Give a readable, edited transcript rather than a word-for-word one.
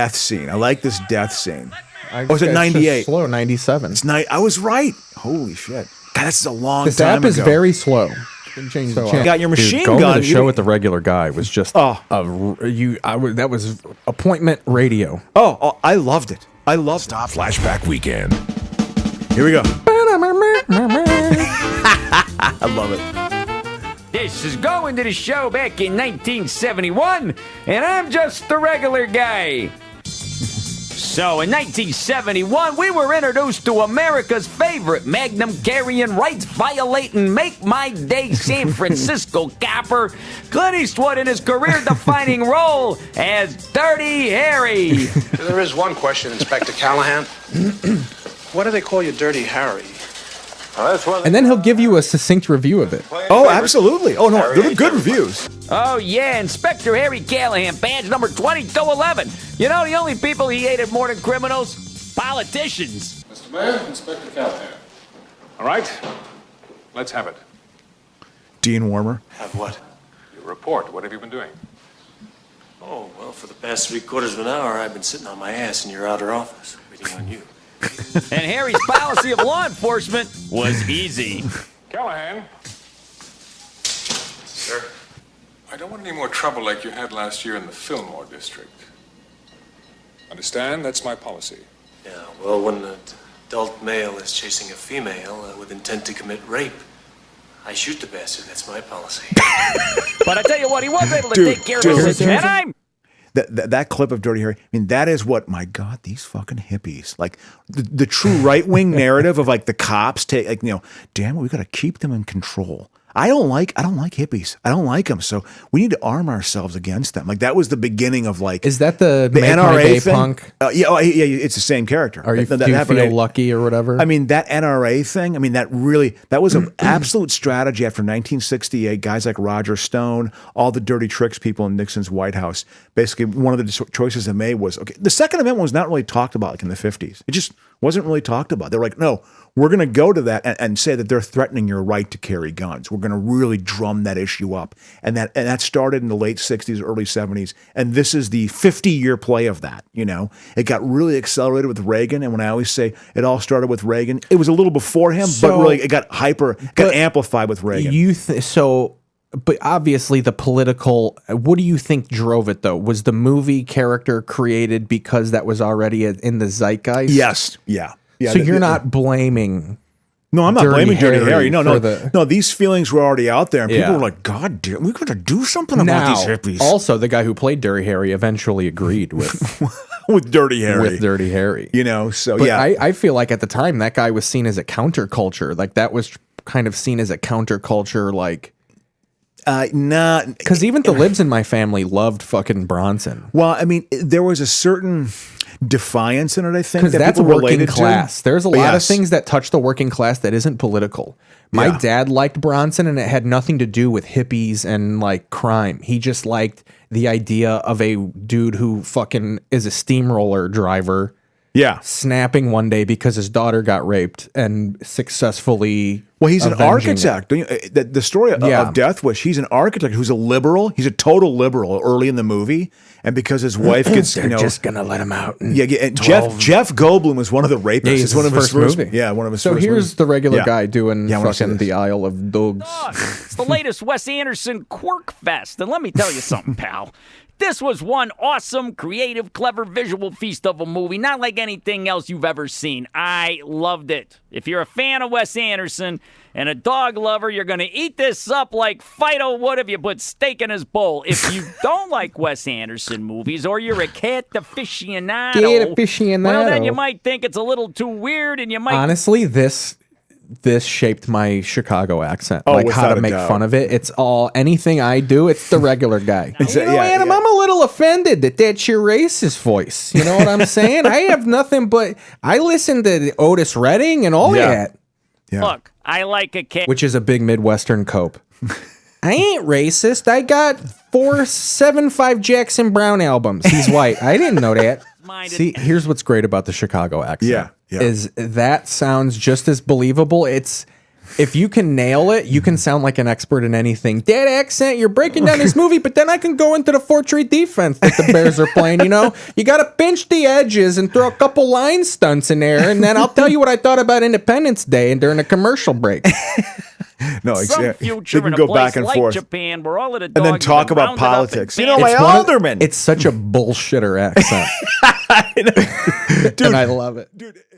Death scene. I like this death scene. Was it 98? Slow, 97. I was right. Holy shit. God, this is a long this time ago. This app is very slow. Change the You got your machine going gun. To the show with the regular guy was just that was appointment radio. Oh, I loved it. I loved it. Flashback Weekend. Here we go. I love it. This is going to the show back in 1971, and I'm just the regular guy. So, in 1971, we were introduced to America's favorite magnum-carrying, rights-violating, make-my-day San Francisco copper, Clint Eastwood in his career-defining role as Dirty Harry. There is one question, Inspector Callahan. Why do they call you Dirty Harry? And then he'll give you a succinct review of it. Oh, absolutely. Oh, no, they're good reviews. Oh, yeah, Inspector Harry Callahan, badge number 2211. You know, the only people he hated more than criminals? Politicians. Mr. Mayor, Inspector Callahan. All right, let's have it. Dean Warmer. Have what? Your report. What have you been doing? Oh, well, for the past 3/4 of an hour, I've been sitting on my ass in your outer office, waiting on you. And Harry's policy of law enforcement was easy. Callahan. Sir? I don't want any more trouble like you had last year in the Fillmore district. Understand? That's my policy. Yeah, well, when an adult male is chasing a female with intent to commit rape, I shoot the bastard. That's my policy. But I tell you what, he was able to take care of his and I'm... That clip of Dirty Harry, I mean, that is what, my God, these fucking hippies, like the true right-wing narrative of like the cops take, like, you know, damn it, we got to keep them in control. I don't like hippies. I don't like them. So we need to arm ourselves against them. Like that was the beginning of like. Is that the NRA thing? Punk? Yeah, it's the same character. Do you feel lucky or whatever? I mean, that NRA thing, I mean, that was an absolute strategy after 1968. Guys like Roger Stone, all the dirty tricks people in Nixon's White House. Basically, one of the choices they made was, okay, the Second Amendment was not really talked about like in the 50s. It just wasn't really talked about. They're like, no, we're going to go to that and say that they're threatening your right to carry guns. We're going to really drum that issue up. And that started in the late 60s, early 70s. And this is the 50-year play of that, you know. It got really accelerated with Reagan. And when I always say it all started with Reagan, it was a little before him, but really it got amplified with Reagan. But obviously the political, what do you think drove it though? Was the movie character created because that was already in the zeitgeist? Yes. Yeah. So you're not blaming. No, I'm not blaming Dirty Harry. No, these feelings were already out there, and people were like, "God damn, we got to do something about these hippies." Also, the guy who played Dirty Harry eventually agreed with with Dirty Harry. With Dirty Harry, you know. So but I feel like at the time that guy was seen as a counterculture. Like that was kind of seen as a counterculture, like. Because even the libs in my family loved fucking Bronson. Well, I mean, there was a certain defiance in it, I think. Because that's working class. There's a lot of things that touch the working class that isn't political. My dad liked Bronson, and it had nothing to do with hippies and like crime. He just liked the idea of a dude who fucking is a steamroller driver. Yeah. Snapping one day because his daughter got raped and successfully. Well, he's an architect. The story of Death Wish, he's an architect who's a liberal. He's a total liberal early in the movie. And because his wife gets, they're just going to let him out. And Jeff Goldblum was one of the rapists. Yeah, it's one of his first movie. Yeah, one of his first movies. So here's the regular guy doing fucking the Isle of Dogs. It's the latest Wes Anderson Quirk Fest. And let me tell you something, pal. This was one awesome, creative, clever visual feast of a movie, not like anything else you've ever seen. I loved it. If you're a fan of Wes Anderson and a dog lover, you're going to eat this up like Fido would if you put steak in his bowl. If you don't like Wes Anderson movies or you're a cat aficionado, well, then you might think it's a little too weird and you might... Honestly, this shaped my Chicago accent, like how to make fun of it. It's all anything I do. It's the regular guy. Adam, I'm a little offended that's your racist voice. You know what I'm saying? I have nothing but I listen to Otis Redding and all that. Yeah. Look, I like a cat, which is a big Midwestern cope. I ain't racist. I got 475 Jackson Brown albums. He's white. I didn't know that. See, here's what's great about the Chicago accent. Yeah. Is that sounds just as believable. It's if you can nail it, you can sound like an expert in anything. That accent, you're breaking down this movie, but then I can go into the 4-3 defense that the Bears are playing, you know? You got to pinch the edges and throw a couple line stunts in there, and then I'll tell you what I thought about Independence Day and during a commercial break. No, Some future in a go place back and like forth. Japan where all of the dogs And then have talk been about rounded up politics. and You know, banned. my alderman. It's such a bullshitter accent. Dude, and I love it. dude.